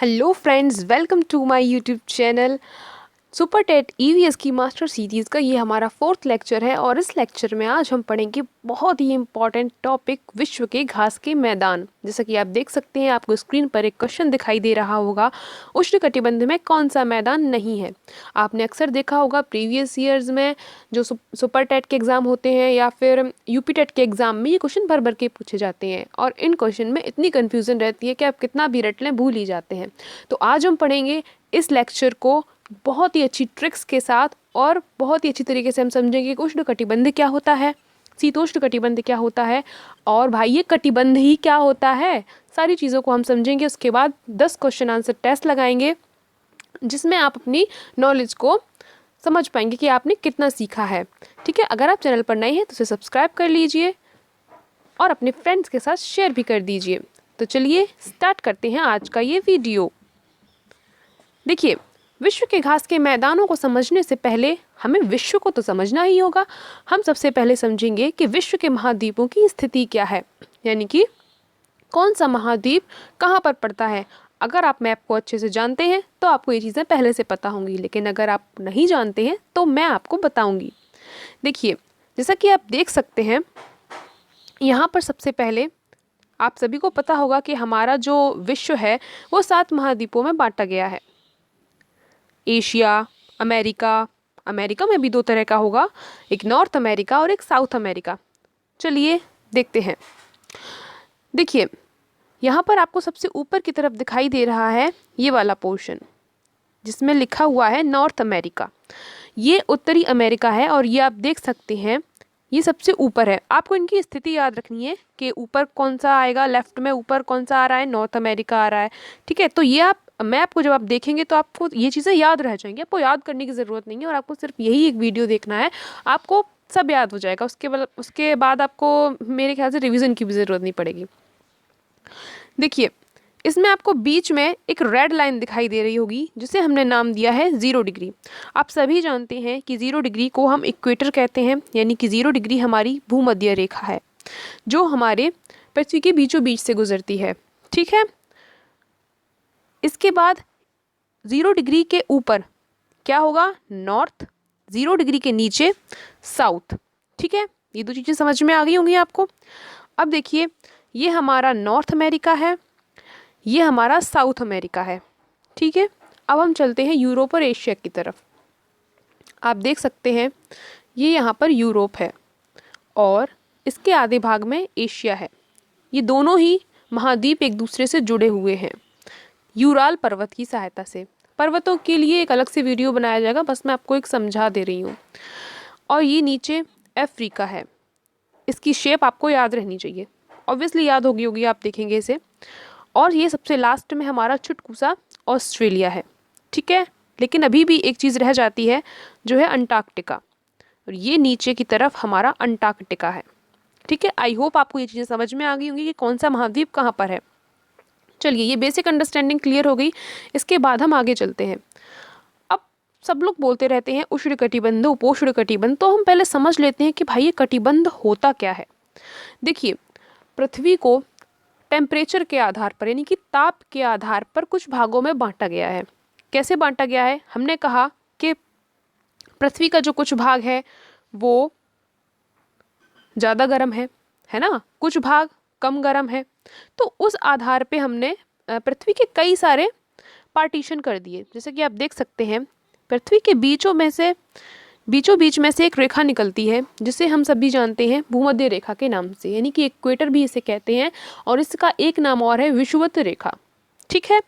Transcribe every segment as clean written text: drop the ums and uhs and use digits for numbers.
Hello friends, welcome to my YouTube channel. Super TET EVS की master series का ये हमारा 4th लेक्चर है और इस लेक्चर में आज हम पढ़ेंगे बहुत ही इम्पॉर्टेंट टॉपिक, विश्व के घास के मैदान। जैसा कि आप देख सकते हैं, आपको स्क्रीन पर एक क्वेश्चन दिखाई दे रहा होगा, उष्णकटिबंध में कौन सा मैदान नहीं है। आपने अक्सर देखा होगा प्रीवियस ईयर्स में जो सुपर टेट के एग्ज़ाम होते हैं या फिर यूपी टेट के एग्ज़ाम में ये क्वेश्चन भर भर के पूछे जाते हैं और इन क्वेश्चन में इतनी कन्फ्यूज़न रहती है कि आप कितना भी रट लें भूल ही जाते हैं। तो आज हम पढ़ेंगे इस लेक्चर को बहुत ही अच्छी ट्रिक्स के साथ और बहुत ही अच्छी तरीके से हम समझेंगे कि उष्णकटिबंध क्या होता है, शीतोष्ण कटिबंध क्या होता है और भाई ये कटिबंध ही क्या होता है। सारी चीज़ों को हम समझेंगे। उसके बाद 10 क्वेश्चन आंसर टेस्ट लगाएंगे जिसमें आप अपनी नॉलेज को समझ पाएंगे कि आपने कितना सीखा है। ठीक है, अगर आप चैनल पर नए हैं तो उसे सब्सक्राइब कर लीजिए और अपने फ्रेंड्स के साथ शेयर भी कर दीजिए। तो चलिए स्टार्ट करते हैं आज का ये वीडियो। देखिए, विश्व के घास के मैदानों को समझने से पहले हमें विश्व को तो समझना ही होगा। हम सबसे पहले समझेंगे कि विश्व के महाद्वीपों की स्थिति क्या है, यानी कि कौन सा महाद्वीप कहाँ पर पड़ता है। अगर आप मैप को अच्छे से जानते हैं तो आपको ये चीज़ें पहले से पता होंगी, लेकिन अगर आप नहीं जानते हैं तो मैं आपको बताऊंगी। देखिए, जैसा कि आप देख सकते हैं, यहाँ पर सबसे पहले आप सभी को पता होगा कि हमारा जो विश्व है वो 7 महाद्वीपों में बांटा गया है। एशिया, अमेरिका, अमेरिका में भी 2 तरह का होगा, एक नॉर्थ अमेरिका और एक साउथ अमेरिका। चलिए देखते हैं। देखिए, यहाँ पर आपको सबसे ऊपर की तरफ दिखाई दे रहा है ये वाला पोर्शन जिसमें लिखा हुआ है नॉर्थ अमेरिका। ये उत्तरी अमेरिका है और ये आप देख सकते हैं ये सबसे ऊपर है। आपको इनकी स्थिति याद रखनी है कि ऊपर कौन सा आएगा, लेफ्ट में ऊपर कौन सा आ रहा है, नॉर्थ अमेरिका आ रहा है। ठीक है, तो ये आप मैप को जब आप देखेंगे तो आपको ये चीज़ें याद रह जाएंगी। आपको याद करने की ज़रूरत नहीं है और आपको सिर्फ यही एक वीडियो देखना है, आपको सब याद हो जाएगा। उसके बाद आपको मेरे ख्याल से रिविज़न की भी ज़रूरत नहीं पड़ेगी। देखिए, इसमें आपको बीच में एक रेड लाइन दिखाई दे रही होगी जिसे हमने नाम दिया है 0 डिग्री। आप सभी जानते हैं कि 0 डिग्री को हम इक्वेटर कहते हैं, यानी कि 0 डिग्री हमारी भूमध्य रेखा है जो हमारे पृथ्वी के बीचों बीच से गुजरती है। ठीक है, इसके बाद 0 डिग्री के ऊपर क्या होगा, नॉर्थ, 0 डिग्री के नीचे साउथ। ठीक है, ये 2 चीज़ें समझ में आ गई होंगी आपको। अब देखिए, ये हमारा नॉर्थ अमेरिका है, ये हमारा साउथ अमेरिका है। ठीक है, अब हम चलते हैं यूरोप और एशिया की तरफ। आप देख सकते हैं ये यहाँ पर यूरोप है और इसके आधे भाग में एशिया है। ये दोनों ही महाद्वीप एक दूसरे से जुड़े हुए हैं यूराल पर्वत की सहायता से। पर्वतों के लिए एक अलग से वीडियो बनाया जाएगा, बस मैं आपको एक समझा दे रही हूँ। और ये नीचे अफ्रीका है। इसकी शेप आपको याद रहनी चाहिए, ऑब्वियसली याद होगी आप देखेंगे इसे। और ये सबसे लास्ट में हमारा चुटकू सा ऑस्ट्रेलिया है। ठीक है, लेकिन अभी भी एक चीज़ रह जाती है जो है अंटार्कटिका, और ये नीचे की तरफ हमारा अंटार्कटिका है। ठीक है, आई होप आपको ये चीज़ें समझ में आ गई होंगी कि कौन सा महाद्वीप कहाँ पर है। चलिए, ये बेसिक अंडरस्टैंडिंग क्लियर हो गई। इसके बाद हम आगे चलते हैं। अब सब लोग बोलते रहते हैं उष्ण कटिबंध, उपोष्ण कटिबंध, तो हम पहले समझ लेते हैं कि भाई ये कटिबंध होता क्या है। देखिए, पृथ्वी को टेम्परेचर के आधार पर, यानी कि ताप के आधार पर कुछ भागों में बांटा गया है। कैसे बांटा गया है, हमने कहा कि पृथ्वी का जो कुछ भाग है वो ज़्यादा गर्म है ना, कुछ भाग कम गर्म है। तो उस आधार पे हमने पृथ्वी के कई सारे पार्टीशन कर दिए। जैसे कि आप देख सकते हैं, पृथ्वी के बीचों बीच में से एक रेखा निकलती है जिसे हम सभी जानते हैं भूमध्य रेखा के नाम से, यानी कि इक्वेटर भी इसे कहते हैं और इसका एक नाम और है विषुवत रेखा। ठीक है,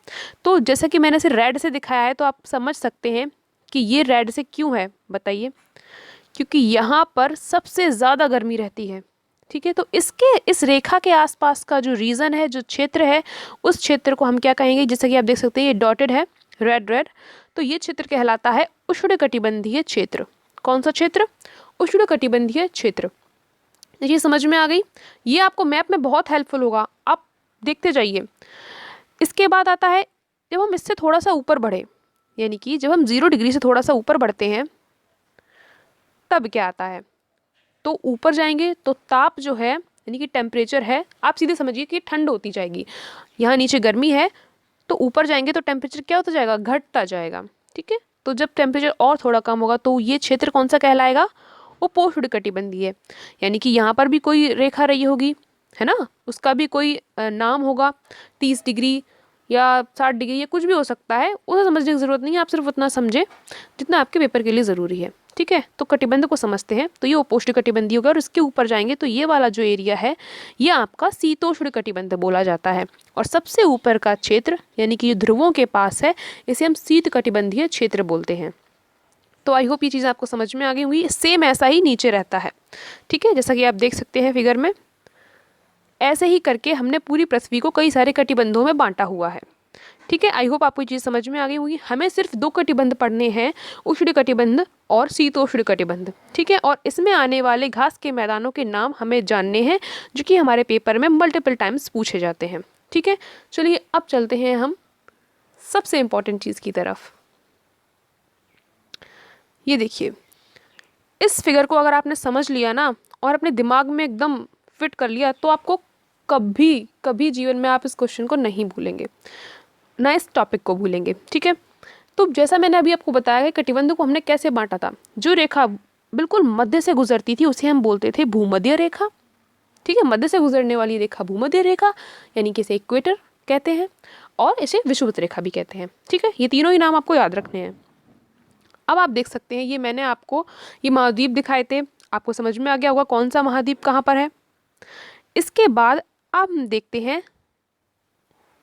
तो जैसा कि मैंने इसे रेड से दिखाया है तो आप समझ सकते हैं कि ये रेड से क्यों है, बताइए। क्योंकि यहाँ पर सबसे ज़्यादा गर्मी रहती है। ठीक है, तो इस रेखा के आसपास का जो रीजन है, जो क्षेत्र है, उस क्षेत्र को हम क्या कहेंगे, जैसे कि आप देख सकते हैं ये डॉटेड है रेड, तो ये क्षेत्र कहलाता है उष्णकटिबंधीय क्षेत्र। कौन सा क्षेत्र, उष्णकटिबंधीय क्षेत्र। ये समझ में आ गई। ये आपको मैप में बहुत हेल्पफुल होगा, आप देखते जाइए। इसके बाद आता है जब हम इससे थोड़ा सा ऊपर बढ़े, यानी कि जब हम 0 डिग्री से थोड़ा सा ऊपर बढ़ते हैं तब क्या आता है, तो ऊपर जाएंगे तो ताप जो है, यानी कि टेम्परेचर है, आप सीधे समझिए कि ठंड होती जाएगी। यहाँ नीचे गर्मी है तो ऊपर जाएंगे तो टेम्परेचर क्या होता जाएगा, घटता जाएगा। ठीक है, तो जब टेम्परेचर और थोड़ा कम होगा तो ये क्षेत्र कौन सा कहलाएगा, उपोष्णकटिबंधीय। यानी कि यहाँ पर भी कोई रेखा रही होगी, है ना, उसका भी कोई नाम होगा, 30 डिग्री या 60 डिग्री या कुछ भी हो सकता है, उसे समझने की ज़रूरत नहीं है, आप सिर्फ उतना समझे जितना आपके पेपर के लिए ज़रूरी है। ठीक है, तो कटिबंध को समझते हैं, तो ये उपोष्णकटिबंधीय होगा। और इसके ऊपर जाएंगे तो ये वाला जो एरिया है ये आपका शीतोष्ण कटिबंध बोला जाता है। और सबसे ऊपर का क्षेत्र यानी कि ध्रुवों के पास है, इसे हम शीत कटिबंधीय क्षेत्र बोलते हैं। तो आई होप ये चीज़ आपको समझ में आ गई होंगी। सेम ऐसा ही नीचे रहता है। ठीक है, जैसा कि आप देख सकते हैं फिगर में, ऐसे ही करके हमने पूरी पृथ्वी को कई सारे कटिबंधों में बांटा हुआ है। ठीक है, आई होप आपको ये चीज़ समझ में आ गई होगी। हमें सिर्फ 2 कटिबंध पढ़ने हैं, उष्ण कटिबंध और शीतोष्ण कटिबंध। ठीक है, और इसमें आने वाले घास के मैदानों के नाम हमें जानने हैं, जो कि हमारे पेपर में मल्टीपल टाइम्स पूछे जाते हैं। ठीक है, चलिए अब चलते हैं हम सबसे इम्पोर्टेंट चीज़ की तरफ। ये देखिए, इस फिगर को अगर आपने समझ लिया ना और अपने दिमाग में एकदम फिट कर लिया तो आपको कभी कभी जीवन में आप इस क्वेश्चन को नहीं भूलेंगे, ना इस टॉपिक को भूलेंगे। ठीक है, तो जैसा मैंने अभी आपको बताया कि कटिबंध को हमने कैसे बांटा था, जो रेखा बिल्कुल मध्य से गुजरती थी उसे हम बोलते थे भूमध्य रेखा। ठीक है, मध्य से गुजरने वाली रेखा भूमध्य रेखा, यानी कि इसे इक्वेटर कहते हैं और इसे विषुवत रेखा भी कहते हैं। ठीक है, ये तीनों ही नाम आपको याद रखने हैं। अब आप देख सकते हैं, ये मैंने आपको ये महाद्वीप दिखाए थे, आपको समझ में आ गया होगा कौन सा महाद्वीप कहाँ पर है। इसके बाद अब हम देखते हैं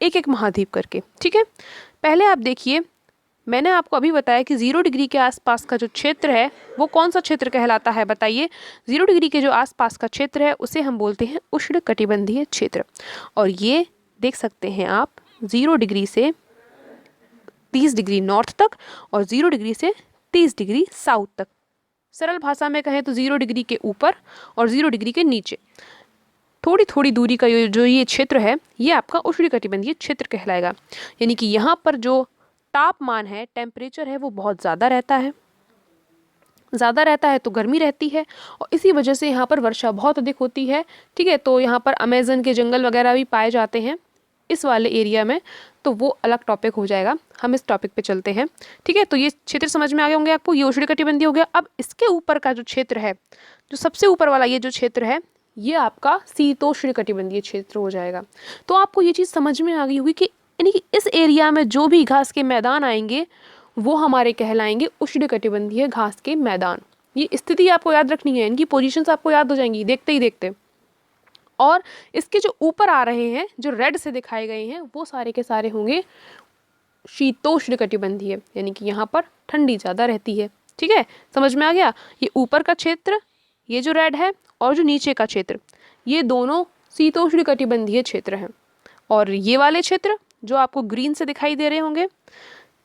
एक एक महाद्वीप करके। ठीक है, पहले आप देखिए, मैंने आपको अभी बताया कि 0 डिग्री के आसपास का जो क्षेत्र है वो कौन सा क्षेत्र कहलाता है, बताइए। 0 डिग्री के जो आसपास का क्षेत्र है उसे हम बोलते हैं उष्ण कटिबंधीय क्षेत्र। और ये देख सकते हैं आप 0 डिग्री से 30 डिग्री नॉर्थ तक और 0 डिग्री से 30 डिग्री साउथ तक। सरल भाषा में कहें तो 0 डिग्री के ऊपर और 0 डिग्री के नीचे थोड़ी थोड़ी दूरी का जो ये क्षेत्र है ये आपका उष्णकटिबंधीय क्षेत्र कहलाएगा। यानी कि यहाँ पर जो तापमान है, टेम्परेचर है, वो बहुत ज़्यादा रहता है। ज़्यादा रहता है तो गर्मी रहती है और इसी वजह से यहाँ पर वर्षा बहुत अधिक होती है। ठीक है, तो यहाँ पर अमेज़न के जंगल वगैरह भी पाए जाते हैं इस वाले एरिया में, तो वो अलग टॉपिक हो जाएगा, हम इस टॉपिक पे चलते हैं। ठीक है, तो ये क्षेत्र समझ में आ गए होंगे आपको, ये उष्णकटिबंधीय हो गया। अब इसके ऊपर का जो क्षेत्र है, जो सबसे ऊपर वाला ये जो क्षेत्र है, ये आपका शीतोष्णकटिबंधीय क्षेत्र हो जाएगा। तो आपको ये चीज़ समझ में आ गई होगी कि यानी कि इस एरिया में जो भी घास के मैदान आएंगे वो हमारे कहलाएंगे उष्णकटिबंधीय घास के मैदान। ये स्थिति आपको याद रखनी है, इनकी पोजीशंस आपको याद हो जाएंगी देखते ही देखते। और इसके जो ऊपर आ रहे हैं, जो रेड से दिखाए गए हैं, वो सारे के सारे होंगे शीतोष्णकटिबंधीय, यानी कि यहाँ पर ठंडी ज़्यादा रहती है। ठीक है, समझ में आ गया। ये ऊपर का क्षेत्र, ये जो रेड है, और जो नीचे का क्षेत्र, ये दोनों शीतोष्णकटिबंधीय क्षेत्र हैं। और ये वाले क्षेत्र जो आपको ग्रीन से दिखाई दे रहे होंगे,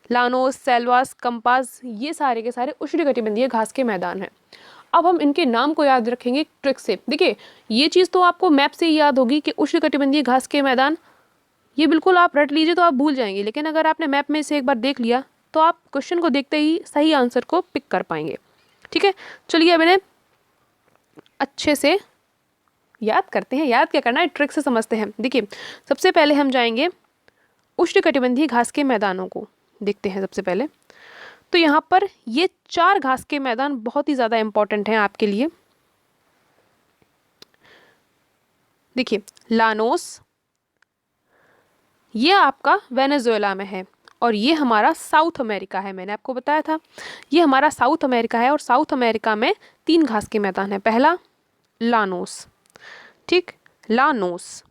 लानोस, सेल्वास, कंपास, ये सारे के सारे उष्णकटिबंधीय घास के मैदान हैं। अब हम इनके नाम को याद रखेंगे ट्रिक से। देखिए, ये चीज़ तो आपको मैप से ही याद होगी कि उष्णकटिबंधीय घास के मैदान, ये बिल्कुल आप रट लीजिए तो आप भूल जाएंगे, लेकिन अगर आपने मैप में से एक बार देख लिया तो आप क्वेश्चन को देखते ही सही आंसर को पिक कर पाएंगे। ठीक है, चलिए अब इन्हें अच्छे से याद करते हैं। याद क्या करना है, ट्रिक से समझते हैं। देखिए, सबसे पहले हम जाएंगे उष्णकटिबंधीय घास के मैदानों को देखते हैं सबसे पहले। तो यहाँ पर ये 4 घास के मैदान बहुत ही ज़्यादा इंपॉर्टेंट हैं आपके लिए। देखिए, लानोस ये आपका वेनेजुएला में है और ये हमारा साउथ अमेरिका है, मैंने आपको बताया था ये हमारा साउथ अमेरिका है। और साउथ अमेरिका में 3 घास के मैदान हैं। पहला लानोस, ठीक, लानोस।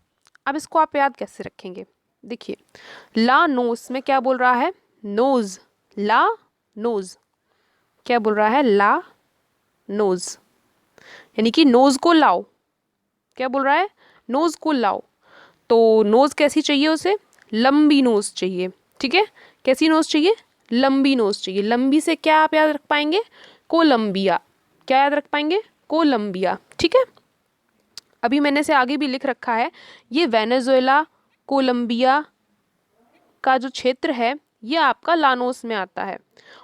अब इसको आप याद कैसे रखेंगे, देखिए, लानोस में क्या बोल रहा है, नोज, ला नोज, क्या बोल रहा है, ला नोज, यानी कि नोज को लाओ। क्या बोल रहा है, नोज को लाओ। तो नोज कैसी चाहिए उसे, लंबी नोज चाहिए। ठीक है, कैसी नोज चाहिए, लंबी नोज चाहिए। लंबी से क्या आप याद रख पाएंगे, कोलंबिया। क्या याद रख पाएंगे, कोलंबिया। ठीक है, अभी मैंने से आगे भी लिख रखा है, ये वेनेजुएला, कोलंबिया का जो क्षेत्र है ये आपका लानोस में आता है।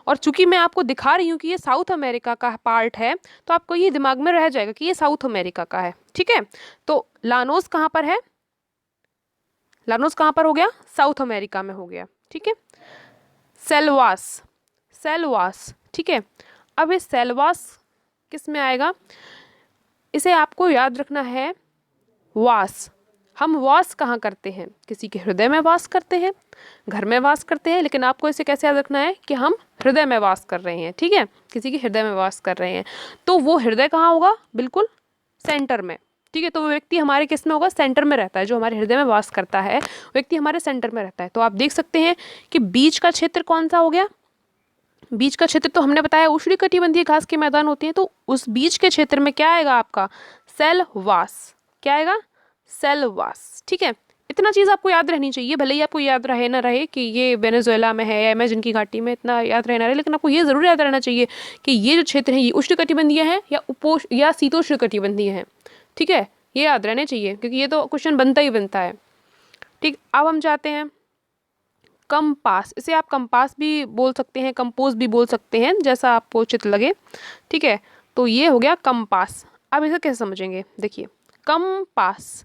और चूंकि मैं आपको दिखा रही हूँ कि ये साउथ अमेरिका का पार्ट है, तो आपको ये दिमाग में रह जाएगा कि ये साउथ अमेरिका का है। ठीक है, तो लानोस कहाँ पर है, लानोस कहाँ पर हो गया? साउथ अमेरिका में हो गया, ठीक है। सेल्वास, सेल्वास, ठीक है। अब ये सेल्वास किस में आएगा? इसे आपको याद रखना है, वास। हम वास कहाँ करते हैं? किसी के हृदय में वास करते हैं, घर में वास करते हैं, लेकिन आपको इसे कैसे याद रखना है कि हम हृदय में वास कर रहे हैं, ठीक है, किसी के हृदय में वास कर रहे हैं। तो वो हृदय कहाँ होगा? बिल्कुल सेंटर में, ठीक है। तो वो व्यक्ति हमारे किस में होगा? सेंटर में रहता है। जो हमारे हृदय में वास करता है व्यक्ति हमारे सेंटर में रहता है। तो आप देख सकते हैं कि बीच का क्षेत्र कौन सा हो गया? बीच का क्षेत्र तो हमने बताया उष्णकटिबंधीय घास के मैदान होते हैं, तो उस बीच के क्षेत्र में क्या आएगा आपका? सेल्वास। क्या आएगा? सेल्वास, ठीक है। इतना चीज़ आपको याद रहनी चाहिए, भले ही आपको याद रहे ना रहे कि ये वेनेजुएला में है या अमेजन की घाटी में, इतना याद रहे ना रहे, लेकिन आपको ये ज़रूर याद रहना चाहिए कि ये जो क्षेत्र है ये उष्णकटिबंधीय है या या शीतोष्णकटिबंधीय है, ठीक है। ये याद रहने चाहिए क्योंकि ये तो क्वेश्चन बनता ही बनता है, ठीक। अब हम जाते हैं कंपास। इसे आप कंपास भी बोल सकते हैं, कंपोज भी बोल सकते हैं, जैसा आपको उचित लगे, ठीक है। तो ये हो गया कंपास। अब इसे कैसे समझेंगे? देखिए, कंपास,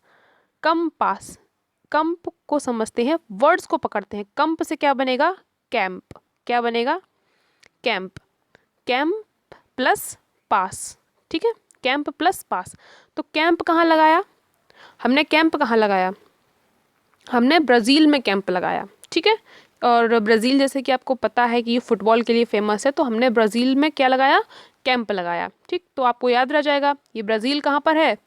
कंपास, कंप को समझते हैं, वर्ड्स को पकड़ते हैं। कंप से क्या बनेगा? कैंप। क्या बनेगा? कैंप। कैंप प्लस पास, ठीक है, कैंप प्लस पास। तो कैंप कहाँ लगाया हमने? कैंप कहाँ लगाया हमने? ब्राज़ील में कैंप लगाया, ठीक है। और ब्राज़ील जैसे कि आपको पता है कि ये फुटबॉल के लिए फेमस है, तो हमने ब्राज़ील में क्या लगाया? कैंप लगाया, ठीक। तो आपको याद रह जाएगा ये ब्राज़ील कहाँ पर है।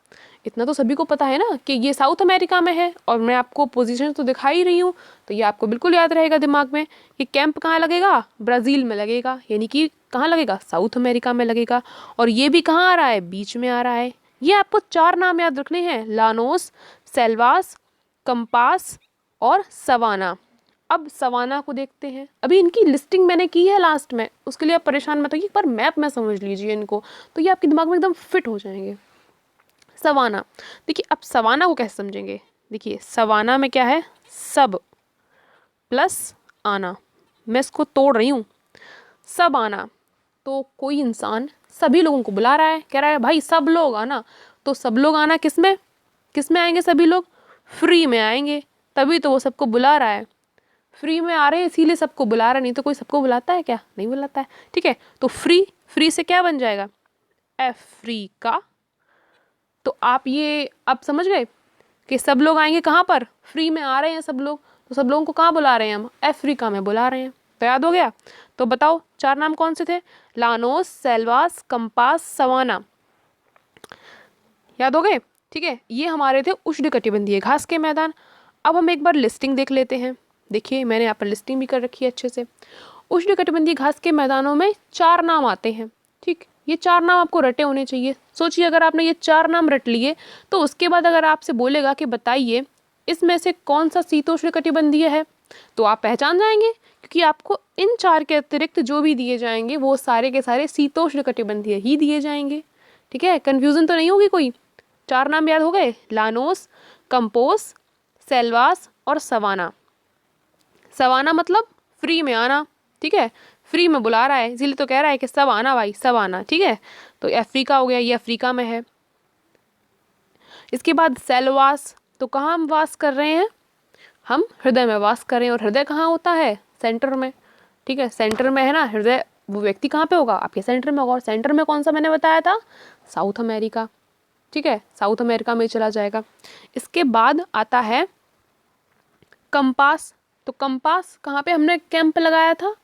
इतना तो सभी को पता है ना कि ये साउथ अमेरिका में है, और मैं आपको पोजीशन तो दिखा ही रही हूँ, तो ये आपको बिल्कुल याद रहेगा दिमाग में कि कैंप कहाँ लगेगा? ब्राज़ील में लगेगा, यानी कि कहाँ लगेगा? साउथ अमेरिका में लगेगा। और ये भी कहाँ आ रहा है? बीच में आ रहा है। ये आपको 4 नाम याद रखने हैं, लानोस, सेल्वास, कंपास और सवाना। अब सवाना को देखते हैं। अभी इनकी लिस्टिंग मैंने की है लास्ट में, उसके लिए आप परेशान मत होइए, एक बार मैप में समझ लीजिए इनको, तो ये आपके दिमाग में एकदम फिट हो जाएंगे। सवाना, देखिए अब सवाना को कैसे समझेंगे? देखिए सवाना में क्या है? सब प्लस आना। मैं इसको तोड़ रही हूँ। सब आना, तो कोई इंसान सभी लोगों को बुला रहा है, कह रहा है भाई सब लोग आना। तो सब लोग आना किस में? किस में आएंगे सभी लोग? फ्री में आएंगे, तभी तो वो सबको बुला रहा है। फ्री में आ रहे हैं इसीलिए सबको बुला रहा है, नहीं तो कोई सबको बुलाता है क्या? नहीं बुलाता है, ठीक है। तो फ्री, फ्री से क्या बन जाएगा? अफ्रीका। तो आप ये अब समझ गए कि सब लोग आएंगे कहाँ पर? फ्री में आ रहे हैं सब लोग, तो सब लोगों को कहाँ बुला रहे हैं हम? अफ्रीका में बुला रहे हैं। तो याद हो गया? तो बताओ 4 नाम कौन से थे? Llanos, selvas, campos, savanna. याद हो गए? ठीक है, ये हमारे थे उष्णकटिबंधीय घास के मैदान। अब हम एक बार लिस्टिंग देख लेते हैं। देखिए मैंने यहाँ पर लिस्टिंग भी कर रखी है अच्छे से। उष्णकटिबंधीय घास के मैदानों में 4 नाम आते हैं, ठीक। ये 4 नाम आपको रटे होने चाहिए। सोचिए अगर आपने ये 4 नाम रट लिए तो उसके बाद अगर आपसे बोलेगा कि बताइए इसमें से कौन सा शीतोष्णकटिबंधीय है, तो आप पहचान जाएंगे, क्योंकि आपको इन 4 के अतिरिक्त जो भी दिए जाएंगे वो सारे के सारे शीतोष्णकटिबंधीय ही दिए जाएंगे, ठीक है। कन्फ्यूजन तो नहीं होगी कोई। 4 नाम याद हो गए? लानोस, कंपोस, सेल्वास और सवाना। सवाना मतलब फ्री में आना, ठीक है, फ्री में बुला रहा है, इसीलिए तो कह रहा है कि सब आना भाई, सब आना, ठीक है। तो अफ्रीका हो गया, ये अफ्रीका में है। इसके बाद सेल्वास, तो कहाँ हम वास कर रहे हैं? हम हृदय में वास कर रहे हैं, और हृदय कहाँ होता है? सेंटर में, ठीक है, सेंटर में है ना हृदय। वो व्यक्ति कहाँ पे होगा? आपके सेंटर में होगा। और सेंटर में कौन सा मैंने बताया था? साउथ अमेरिका, ठीक है, साउथ अमेरिका में चला जाएगा। इसके बाद आता है कंपास। तो कंपास कहाँ पे हमने कैंप लगाया था?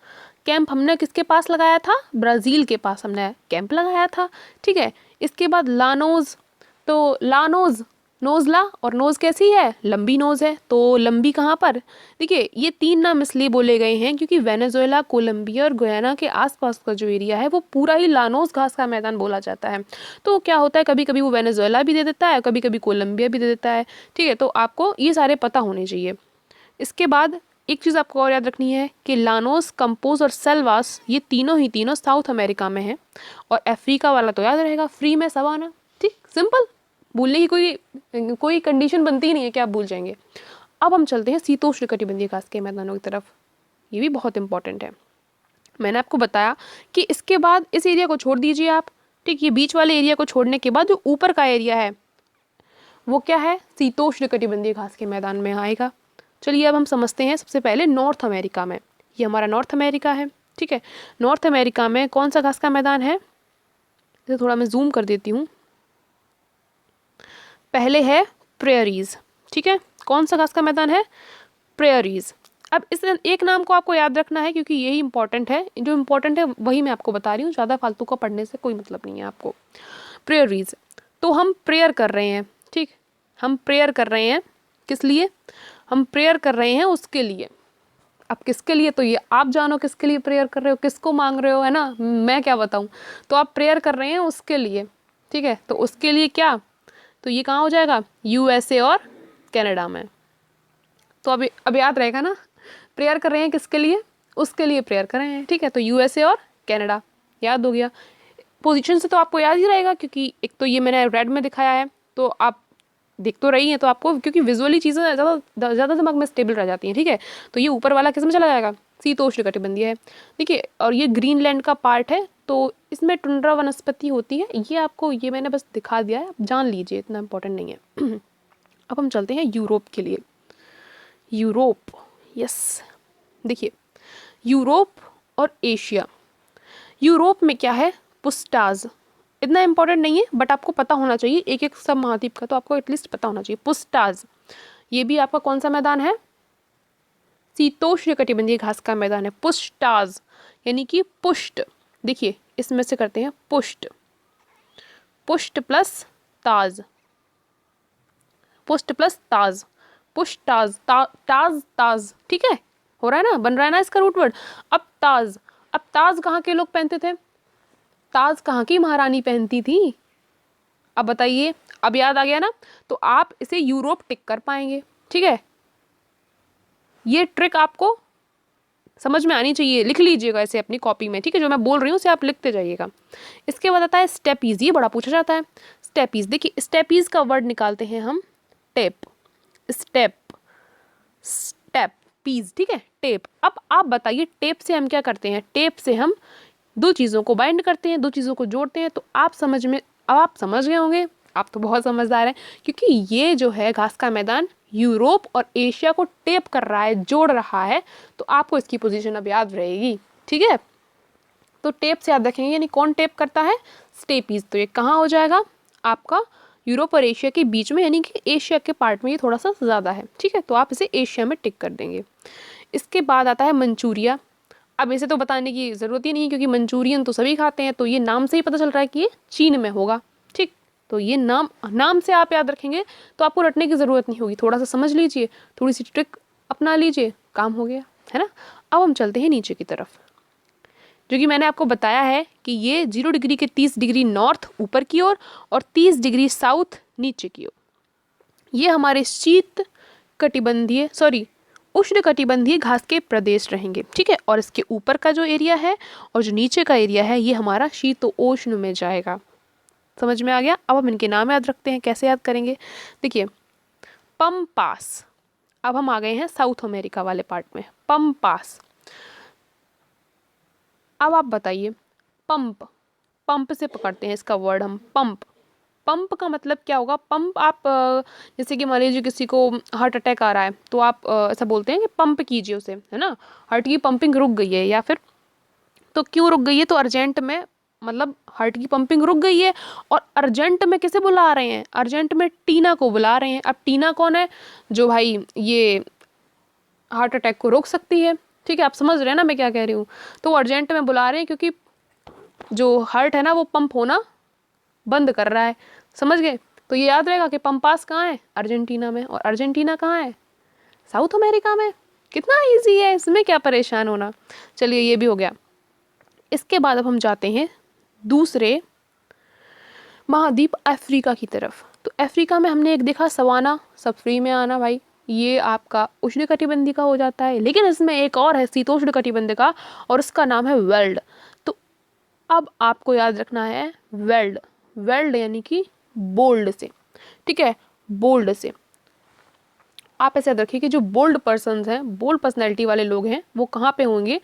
कैंप हमने किसके पास लगाया था? ब्राज़ील के पास हमने कैंप लगाया था, ठीक है। इसके बाद लानोज, तो लानोज, नोज़ला, और नोज़ कैसी है? लंबी नोज़ है, तो लंबी कहाँ पर? देखिए ये 3 नाम इसलिए बोले गए हैं क्योंकि वेनेजुएला, कोलंबिया और गुयाना के आसपास का जो एरिया है वो पूरा ही लानोस घास का मैदान बोला जाता है। तो क्या होता है, कभी कभी वो वेनेजुएला भी दे देता है, कभी कभी कोलंबिया भी दे देता है, ठीक है। तो आपको ये सारे पता होने चाहिए। इसके बाद एक चीज़ आपको और याद रखनी है कि लानोस, कंपोज और सेल्वास ये तीनों साउथ अमेरिका में है, और अफ्रीका वाला तो याद रहेगा, फ्री में सवाना, ठीक, सिंपल। भूलने की कोई कंडीशन बनती ही नहीं है कि आप भूल जाएंगे। अब हम चलते हैं शीतोष्णकटिबंधीय घास के मैदानों की तरफ। ये भी बहुत इंपॉर्टेंट है। मैंने आपको बताया कि इसके बाद इस एरिया को छोड़ दीजिए आप, ठीक। ये बीच वाले एरिया को छोड़ने के बाद जो ऊपर का एरिया है वो क्या है? शीतोष्णकटिबंधीय घास के मैदान में आएगा। चलिए अब हम समझते हैं सबसे पहले नॉर्थ अमेरिका में। ये हमारा नॉर्थ अमेरिका है, ठीक है। नॉर्थ अमेरिका में कौन सा घास का मैदान है, इसे थोड़ा मैं जूम कर देती हूँ। पहले है प्रेयरीज, ठीक है। कौन सा घास का मैदान है, प्रेयरीज। अब इस एक नाम को आपको याद रखना है क्योंकि यही इंपॉर्टेंट है, जो इंपॉर्टेंट है वही मैं आपको बता रही हूँ, ज़्यादा फालतू का पढ़ने से कोई मतलब नहीं है आपको। प्रेयरीज, तो हम प्रेयर कर रहे हैं, ठीक। हम प्रेयर कर रहे हैं, किस लिए हम प्रेयर कर रहे हैं, उसके लिए। अब किसके लिए, तो ये आप जानो किसके लिए प्रेयर कर रहे हो, किसको मांग रहे हो, है ना, मैं क्या बताऊँ। तो आप प्रेयर कर रहे हैं उसके लिए, ठीक है। तो उसके लिए क्या, तो ये कहाँ हो जाएगा, यूएसए और कनाडा में। तो अब याद रहेगा ना, प्रेयर कर रहे हैं किसके लिए, उसके लिए प्रेयर कर रहे हैं, ठीक है। तो यूएसए और कनाडा याद हो गया। पोजीशन से तो आपको याद ही रहेगा क्योंकि एक तो ये मैंने रेड में दिखाया है, तो आप देख तो रही हैं, तो आपको क्योंकि विजुअली चीज़ें ज़्यादा दिमाग में स्टेबल रह जाती हैं, ठीक है। तो ये ऊपर वाला किस में चला जाएगा, शीतोष्णकटिबंधीय है, देखिए। और ये ग्रीनलैंड का पार्ट है, तो इसमें टुंड्रा वनस्पति होती है। ये आपको, ये मैंने बस दिखा दिया है, आप जान लीजिए, इतना इंपॉर्टेंट नहीं है। अब हम चलते हैं यूरोप के लिए। यूरोप, यस, देखिए यूरोप और एशिया। यूरोप में क्या है, पुस्टाज, इतना इंपॉर्टेंट नहीं है बट आपको पता होना चाहिए, एक एक सब महाद्वीप का तो आपको एटलीस्ट पता होना चाहिए। पुस्टाज, ये भी आपका कौन सा मैदान है, शीतोष्णकटिबंधीय घास का मैदान है, पुस्टाज यानी कि पुष्ट। देखिए इसमें से करते हैं पुष्ट, पुष्ट प्लस ताज, पुष्ट प्लस ताज, पुष्टाज, ताज ताज, ठीक है, हो रहा है ना, बन रहा है ना इसका रूट वर्ड। अब ताज, अब ताज कहाँ के लोग पहनते थे, ताज कहाँ की महारानी पहनती थी, अब बताइए, अब याद आ गया ना। तो आप इसे यूरोप टिक कर पाएंगे, ठीक है। ये ट्रिक आपको समझ में आनी चाहिए, लिख लीजिएगा इसे अपनी कॉपी में, ठीक है। जो मैं बोल रही हूँ उसे आप लिखते जाइएगा। इसके बाद आता है स्टेपीज, ये बड़ा पूछा जाता है। स्टेपीज, देखिए स्टेपीज का वर्ड निकालते हैं हम टेप, स्टेप, स्टेप पीज, ठीक है, टेप। अब आप बताइए टेप से हम क्या करते हैं, टेप से हम दो चीज़ों को बाइंड करते हैं, दो चीज़ों को जोड़ते हैं। तो आप समझ में, अब आप समझ गए होंगे, आप तो बहुत समझदार हैं, क्योंकि ये जो है घास का मैदान यूरोप और एशिया को टेप कर रहा है, जोड़ रहा है। तो आपको इसकी पोजीशन अब याद रहेगी, ठीक है। तो टेप से याद रखेंगे, यानी कौन टेप करता है, स्टेपीज। तो ये कहाँ हो जाएगा आपका, यूरोप और एशिया के बीच में, यानी कि एशिया के पार्ट में ये थोड़ा सा ज़्यादा है, ठीक है। तो आप इसे एशिया में टिक कर देंगे। इसके बाद आता है मंचूरिया। अब इसे तो बताने की ज़रूरत ही नहीं क्योंकि मंचूरियन तो सभी खाते हैं, तो ये नाम से ही पता चल रहा है कि ये चीन में होगा, ठीक। तो ये नाम से आप याद रखेंगे तो आपको रटने की ज़रूरत नहीं होगी, थोड़ा सा समझ लीजिए, थोड़ी सी ट्रिक अपना लीजिए, काम हो गया, है ना। अब हम चलते हैं नीचे की तरफ, जो कि मैंने आपको बताया है कि ये 0 डिग्री के 30 डिग्री नॉर्थ ऊपर की ओर और 30 डिग्री साउथ नीचे की ओर, ये हमारे शीत कटिबंधीय उष्णकटिबंधीय घास के प्रदेश रहेंगे, ठीक है। और इसके ऊपर का जो एरिया है और जो नीचे का एरिया है, ये हमारा शीतोष्ण में जाएगा। समझ में आ गया। अब हम इनके नाम याद रखते हैं, कैसे याद करेंगे, देखिए पम्पास। अब हम आ गए हैं साउथ अमेरिका वाले पार्ट में, पम्पास। अब आप बताइए, पंप, पंप से पकड़ते हैं इसका वर्ड हम, पंप। पंप का मतलब क्या होगा, पंप आप जैसे कि मान लीजिए किसी को हार्ट अटैक आ रहा है तो आप ऐसा बोलते हैं कि पंप कीजिए उसे, है ना, हार्ट की पंपिंग रुक गई है, या फिर तो क्यों रुक गई है, तो अर्जेंट में, मतलब हार्ट की पंपिंग रुक गई है और अर्जेंट में किसे बुला रहे हैं, अर्जेंट में टीना को बुला रहे हैं। अब टीना कौन है, जो भाई ये हार्ट अटैक को रोक सकती है, ठीक है। आप समझ रहे हैं ना मैं क्या कह रही हूँ। तो अर्जेंट में बुला रहे हैं क्योंकि जो हार्ट है ना वो पंप होना बंद कर रहा है, समझ गए। तो ये याद रहेगा कि पंपास कहाँ है, अर्जेंटीना में, और अर्जेंटीना कहाँ है, साउथ अमेरिका में। कितना इजी है, इसमें क्या परेशान होना। चलिए ये भी हो गया। इसके बाद अब हम जाते हैं दूसरे महाद्वीप अफ्रीका की तरफ। तो अफ्रीका में हमने एक देखा सवाना, सब फ्री में आना भाई, ये आपका उष्णकटिबंधीय का हो जाता है। लेकिन इसमें एक और है शीतोष्णकटिबंधीय का, और उसका नाम है वेल्ड। तो अब आपको याद रखना है वेल्ड, वेल्ड यानी कि बोल्ड से, ठीक है, बोल्ड से। आप ऐसे याद रखिए कि जो बोल्ड पर्सन्स हैं, बोल्ड पर्सनैलिटी वाले लोग हैं, वो कहाँ पे होंगे,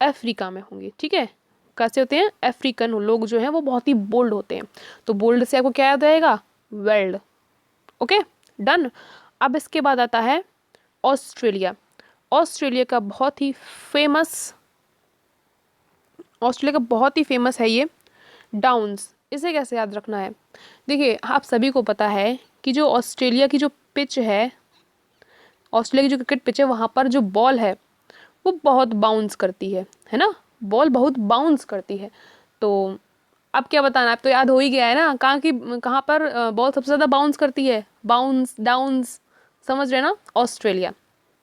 अफ्रीका में होंगे, ठीक है। कैसे होते हैं, अफ्रीकन लोग जो हैं वो बहुत ही बोल्ड होते हैं। तो बोल्ड से आपको क्या याद आएगा, वेल्ड, ओके, डन। अब इसके बाद आता है ऑस्ट्रेलिया, ऑस्ट्रेलिया का बहुत ही फेमस, ऑस्ट्रेलिया का बहुत ही फेमस है ये डाउन्स। इसे कैसे याद रखना है? देखिए आप सभी को पता है कि जो ऑस्ट्रेलिया की जो पिच है, ऑस्ट्रेलिया की जो क्रिकेट पिच है, वहाँ पर जो बॉल है वो बहुत बाउंस करती है ना, बॉल बहुत बाउंस करती है। तो अब क्या बताना, अब तो याद हो ही गया है ना, कहाँ पर बॉल सबसे ज़्यादा बाउंस करती है, बाउंस डाउन्स, समझ रहे ना, ऑस्ट्रेलिया।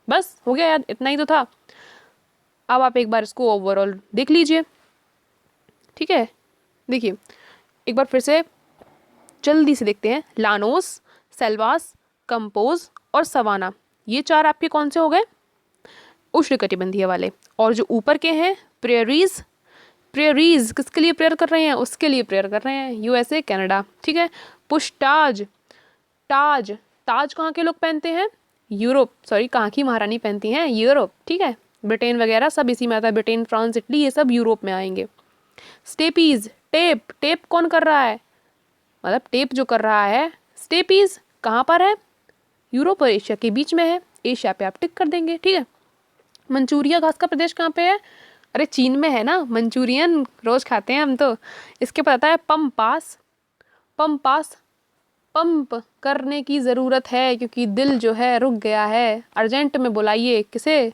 बस हो गया याद, इतना ही तो था। अब आप एक बार इसको ओवरऑल देख लीजिए, ठीक है। देखिए एक बार फिर से जल्दी से देखते हैं। लानोस, सेल्वास, कंपोज और सवाना, ये चार आपके कौन से हो गए? उष्णकटिबंधीय वाले। और जो ऊपर के हैं प्रेरीज, प्रेरीज किसके लिए प्रेयर कर रहे हैं? उसके लिए प्रेयर कर रहे हैं, यूएसए कनाडा, ठीक है। पुष्टाज, ताज, ताज कहाँ के लोग पहनते हैं? यूरोप, सॉरी कहाँ की महारानी पहनती हैं? यूरोप, ठीक है। ब्रिटेन वगैरह सब इसी में आता है, ब्रिटेन, फ्रांस, इटली, ये सब यूरोप में आएंगे। स्टेपीज, टेप, टेप कौन कर रहा है? मतलब टेप जो कर रहा है, स्टेपीज कहाँ पर है? यूरोप और एशिया के बीच में है, एशिया पे आप टिक कर देंगे, ठीक है। मंचूरिया घास का प्रदेश कहाँ पे है? अरे चीन में है ना, मंचूरियन रोज खाते हैं हम तो। इसके पता है पंपास, पंपास, पंप करने की ज़रूरत है क्योंकि दिल जो है रुक गया है। अर्जेंट में बुलाइए किसे?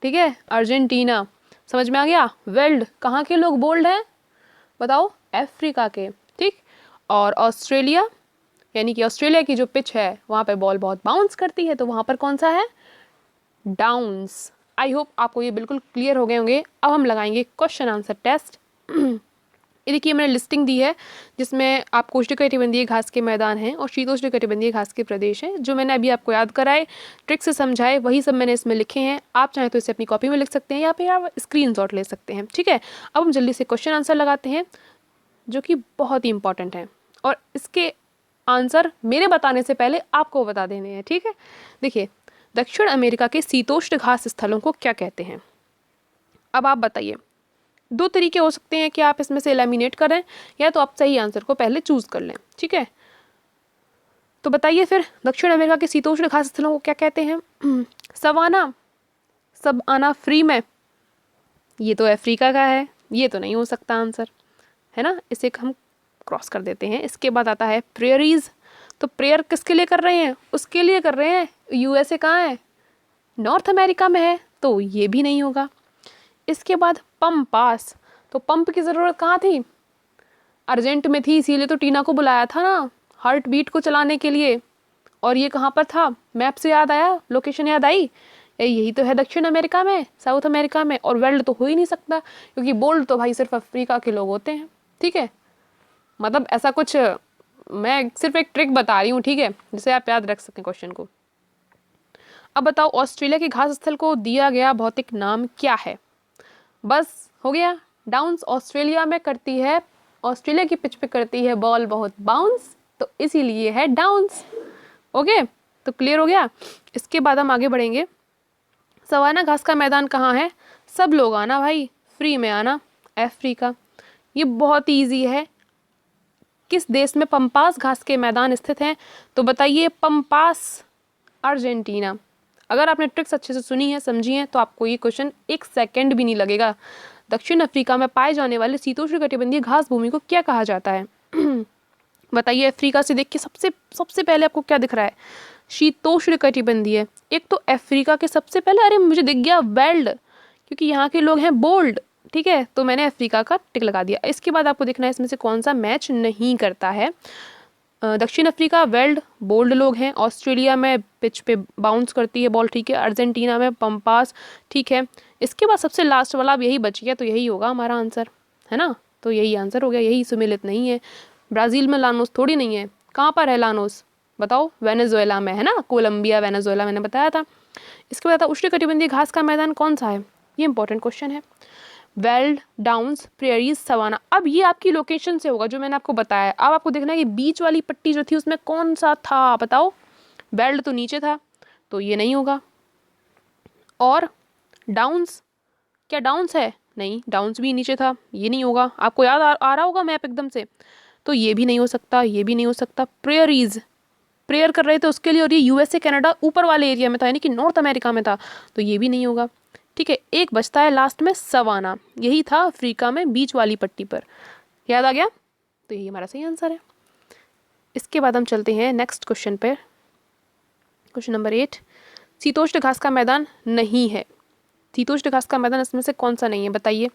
ठीक है, अर्जेंटीना, समझ में आ गया। वेल्ड कहाँ के लोग बोल्ड हैं? बताओ, अफ्रीका के, ठीक। और ऑस्ट्रेलिया, यानी कि ऑस्ट्रेलिया की जो पिच है वहाँ पे बॉल बहुत बाउंस करती है, तो वहाँ पर कौन सा है? डाउन्स। आई होप आपको ये बिल्कुल क्लियर हो गए होंगे। अब हम लगाएंगे क्वेश्चन आंसर टेस्ट। ये देखिए मैंने लिस्टिंग दी है जिसमें आपको उष्णकटिबंधीय घास के मैदान हैं और शीतोष्णकटिबंधीय घास के प्रदेश हैं। जो मैंने अभी आपको याद कराए, ट्रिक से समझाए, वही सब मैंने इसमें लिखे हैं। आप चाहें तो इसे अपनी कॉपी में लिख सकते हैं या फिर आप स्क्रीनशॉट ले सकते हैं, ठीक है। अब हम जल्दी से क्वेश्चन आंसर लगाते हैं जो कि बहुत ही इंपॉर्टेंट है, और इसके आंसर मेरे बताने से पहले आपको बता देने हैं, ठीक है। देखिए, दक्षिण अमेरिका के शीतोष्ण घास स्थलों को क्या कहते हैं? अब आप बताइए। दो तरीके हो सकते हैं कि आप इसमें से एलिमिनेट करें, या तो आप सही आंसर को पहले चूज कर लें, ठीक है। तो बताइए फिर, दक्षिण अमेरिका के शीतोष्ण घास स्थलों को क्या कहते हैं? सवाना, सब आना फ्री में, ये तो अफ्रीका का है, ये तो नहीं हो सकता आंसर, है ना, इसे हम क्रॉस कर देते हैं। इसके बाद आता है प्रेयरीज, तो प्रेयर किसके लिए कर रहे हैं? उसके लिए कर रहे हैं। यूएसए कहाँ है? नॉर्थ अमेरिका में है, तो ये भी नहीं होगा। इसके बाद पंपास, तो पंप की ज़रूरत कहाँ थी? अर्जेंट में थी, इसीलिए तो टीना को बुलाया था ना, हार्ट बीट को चलाने के लिए। और ये कहाँ पर था? मैप से याद आया, लोकेशन याद आई, यही तो है दक्षिण अमेरिका में, साउथ अमेरिका में। और वेल्ड तो हो ही नहीं सकता क्योंकि बोल्ड तो भाई सिर्फ अफ्रीका के लोग होते हैं, ठीक है। मतलब ऐसा कुछ, मैं सिर्फ एक ट्रिक बता रही हूँ, ठीक है, जिसे आप याद रख सकें क्वेश्चन को। अब बताओ, ऑस्ट्रेलिया के घास स्थल को दिया गया भौतिक नाम क्या है? बस हो गया, डाउन्स। ऑस्ट्रेलिया में करती है, ऑस्ट्रेलिया की पिच पे करती है बॉल बहुत बाउंस, तो इसीलिए है डाउन्स। ओके, तो क्लियर हो गया। इसके बाद हम आगे बढ़ेंगे। सवाना घास का मैदान कहाँ है? सब लोग आना भाई, फ्री में आना, अफ्रीका। ये बहुत ईजी है। किस देश में पंपास घास के मैदान स्थित हैं? तो बताइए, पंपास, अर्जेंटीना। अगर आपने ट्रिक्स अच्छे से सुनी है, समझी है, तो आपको ये क्वेश्चन एक सेकंड भी नहीं लगेगा। दक्षिण अफ्रीका में पाए जाने वाले शीतोष्णकटिबंधीय घास भूमि को क्या कहा जाता है? बताइए, अफ्रीका से देख के सबसे सबसे पहले आपको क्या दिख रहा है? शीतोष्णकटिबंधीय। एक तो अफ्रीका के सबसे पहले, अरे मुझे दिख गया वेल्ड, क्योंकि यहाँ के लोग हैं बोल्ड, ठीक है, तो मैंने अफ्रीका का टिक लगा दिया। इसके बाद आपको देखना है इसमें से कौन सा मैच नहीं करता है। दक्षिण अफ्रीका वेल्ड, बोल्ड लोग हैं। ऑस्ट्रेलिया में पिच पे बाउंस करती है बॉल, ठीक है। अर्जेंटीना में पंपास, ठीक है। इसके बाद सबसे लास्ट वाला अब यही बच गया, तो यही होगा हमारा आंसर, है ना। तो यही आंसर हो गया, यही सुमेलित नहीं है। ब्राज़ील में लानोस थोड़ी नहीं है। कहाँ पर है लानोस? बताओ, वेनेजुएला में है ना, कोलंबिया वेनेजुएला मैंने बताया था। इसके बाद उष्णकटिबंधीय घास का मैदान कौन सा है? ये इंपॉर्टेंट क्वेश्चन है। Veld, downs, prairies, savanna. अब ये आपकी लोकेशन से होगा जो मैंने आपको बताया। अब आपको देखना है कि बीच वाली पट्टी जो थी उसमें कौन सा था, बताओ। वेल्ड तो नीचे था, तो ये नहीं होगा। और डाउन्स, क्या डाउन्स है? नहीं, डाउन्स भी नीचे था, ये नहीं होगा। आपको याद आ रहा होगा मैप एकदम से, तो ये भी नहीं हो सकता, ये भी नहीं हो सकता। प्रेरीज, प्रेयर कर रहे थे उसके लिए, और ये यूएसए कनाडा ऊपर वाले एरिया में था, यानी कि नॉर्थ अमेरिका में था, तो ये भी नहीं होगा। ठीक है, एक बचता है लास्ट में सवाना, यही था अफ्रीका में बीच वाली पट्टी पर। याद आ गया? तो यही हमारा सही आंसर है। इसके बाद हम चलते हैं नेक्स्ट क्वेश्चन पे। क्वेश्चन नंबर 8, शीतोष्ण घास का मैदान नहीं है। शीतोष्ण घास का मैदान इसमें से कौन सा नहीं है, बताइए।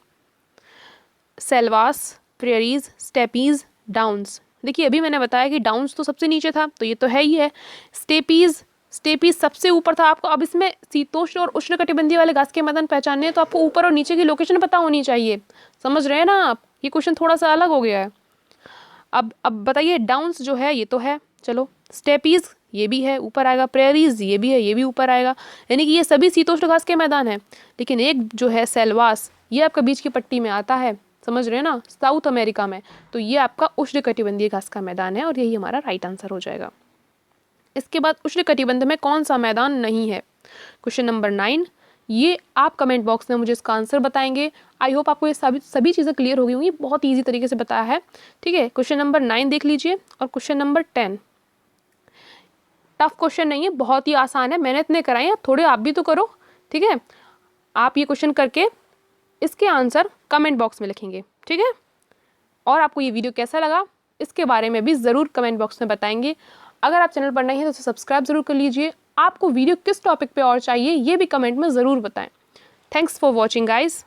Selvas, prairies, steppes, downs. देखिए अभी मैंने बताया कि डाउन्स तो सबसे नीचे था, तो ये तो है ही है। स्टेपीज सबसे ऊपर था। आपको अब इसमें शीतोष्ण और उष्णकटिबंधीय वाले घास के मैदान पहचानने हैं, तो आपको ऊपर और नीचे की लोकेशन पता होनी चाहिए। समझ रहे हैं ना आप? ये क्वेश्चन थोड़ा सा अलग हो गया है। अब बताइए, डाउन्स जो है ये तो है, चलो। स्टेपीज ये भी है, ऊपर आएगा। प्रेरीज ये भी है, ये भी ऊपर आएगा। यानी कि ये सभी शीतोष्ण घास के मैदान हैं। लेकिन एक जो है सेल्वास, ये आपका बीच की पट्टी में आता है, समझ रहे हैं ना, साउथ अमेरिका में। तो ये आपका उष्णकटिबंधीय घास का मैदान है, और यही हमारा राइट आंसर हो जाएगा। इसके बाद उष्णकटिबंध में कौन सा मैदान नहीं है? क्वेश्चन नंबर 9, ये आप कमेंट बॉक्स में मुझे इसका आंसर बताएंगे। आई होप आपको ये सभी चीज़ें क्लियर हो गई होंगी, बहुत ईजी तरीके से बताया है। ठीक है, क्वेश्चन नंबर 9 देख लीजिए, और क्वेश्चन नंबर 10 टफ क्वेश्चन नहीं है, बहुत ही आसान है। मैंने इतने कराए हैं, थोड़े आप भी तो करो। ठीक है, आप ये क्वेश्चन करके इसके आंसर कमेंट बॉक्स में लिखेंगे। ठीक है, और आपको ये वीडियो कैसा लगा इसके बारे में भी ज़रूर कमेंट बॉक्स में बताएंगे। अगर आप चैनल पर नए हैं तो उसे सब्सक्राइब ज़रूर कर लीजिए। आपको वीडियो किस टॉपिक पे और चाहिए ये भी कमेंट में ज़रूर बताएं। Thanks for watching guys.